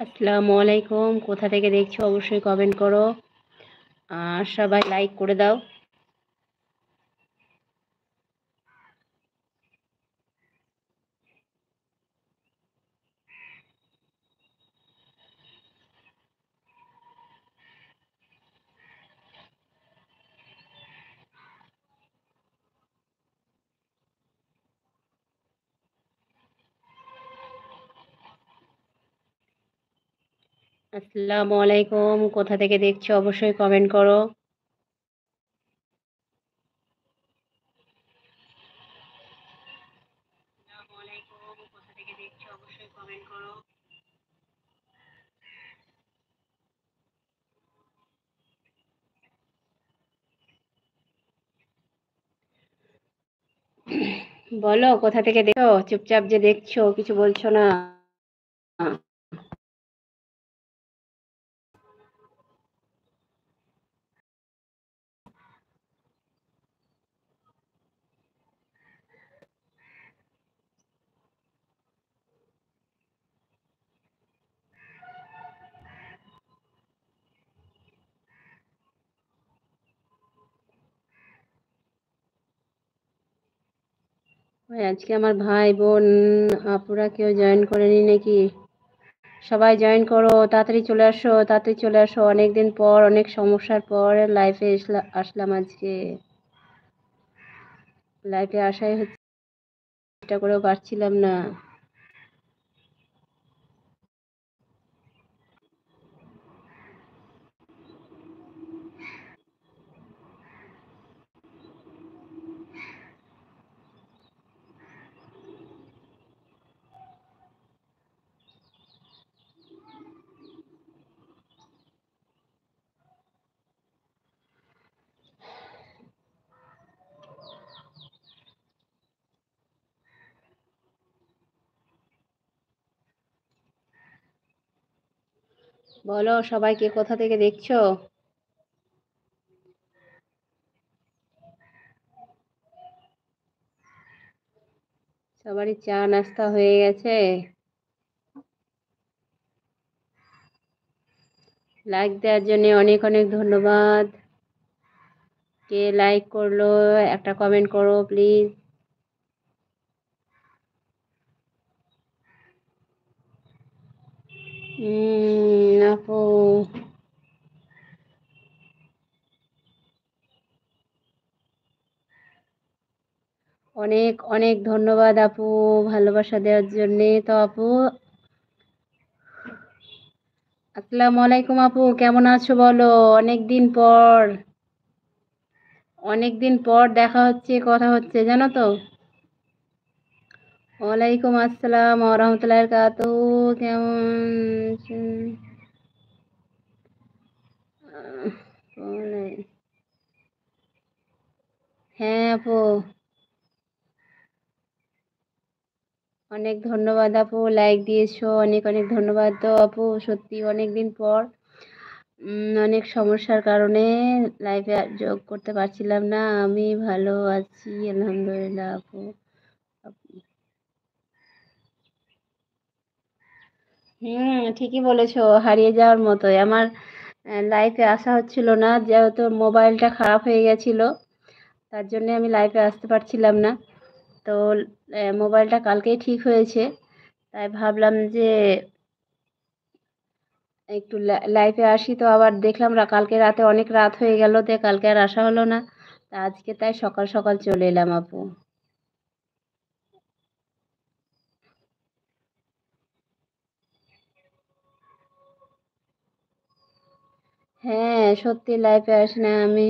আসসালামু আলাইকুম। কোথা থেকে দেখছো অবশ্যই কমেন্ট করো। আর সবাই লাইক করে দাও। আসসালামু আলাইকুম। কোথা থেকে দেখছো অবশ্যই কমেন্ট করো। আসসালামু আলাইকুম। কোথা থেকে দেখছো অবশ্যই কমেন্ট করো। বলো কোথা থেকে দেখছো? চুপচাপ যে দেখছো কিছু বলছো না। ওই আজকে আমার ভাই বোন আপুরা কেউ জয়েন করেনি নাকি? সবাই জয়েন করো, তাড়াতাড়ি চলে আসো, তাড়াতাড়ি চলে আসো। অনেকদিন পর, অনেক সমস্যার পর লাইফে আসলাম আজকে। লাইফে আসাই হচ্ছে, চেষ্টা করেও পারছিলাম না। বলো সবাইকে কোথা থেকে দেখছো? সবারই চা নাস্তা হয়ে গেছে? লাইক দেওয়ার জন্য অনেক অনেক ধন্যবাদ। কে লাইক করলো একটা কমেন্ট করো প্লিজ। আপু অনেক অনেক ধন্যবাদ আপু, ভালোবাসা দেওয়ার জন্যে। তো আপু, আসসালামু আলাইকুম আপু, কেমন আছো বলো? অনেক দিন পর, অনেক দিন পর দেখা হচ্ছে, কথা হচ্ছে, জানো তো। ওয়ালাইকুম আসসালাম ওয়া রাহমাতুল্লাহি ওয়া বারাকাতুহু। কেমন? বলে- হ্যাঁ আপু, অনেক ধন্যবাদ আপু, লাইক দিয়েছো, অনেক অনেক ধন্যবাদ। তো আপু সত্যি অনেক দিন পর অনেক সমস্যার কারণে লাইভে যোগ করতে পারছিলাম না। আমি ভালো আছি আলহামদুলিল্লাহ আপু। ঠিকই বলেছো, হারিয়ে যাওয়ার মতোই আমার। লাইভে আসা হচ্ছিল না, যেহেতু মোবাইলটা খারাপ হয়ে গেছিল, তার জন্য আমি লাইভে আসতে পারছিলাম না। তো মোবাইলটা কালকেই ঠিক হয়েছে, তাই ভাবলাম যে একটু লাইভে আসি। তো আবার দেখলাম কালকে রাতে অনেক রাত হয়ে গেল, তো কালকে আর আসা হলো না। তা আজকে তাই সকাল সকাল চলে এলাম আপু। হ্যাঁ সত্যি লাইভে আসি না আমি।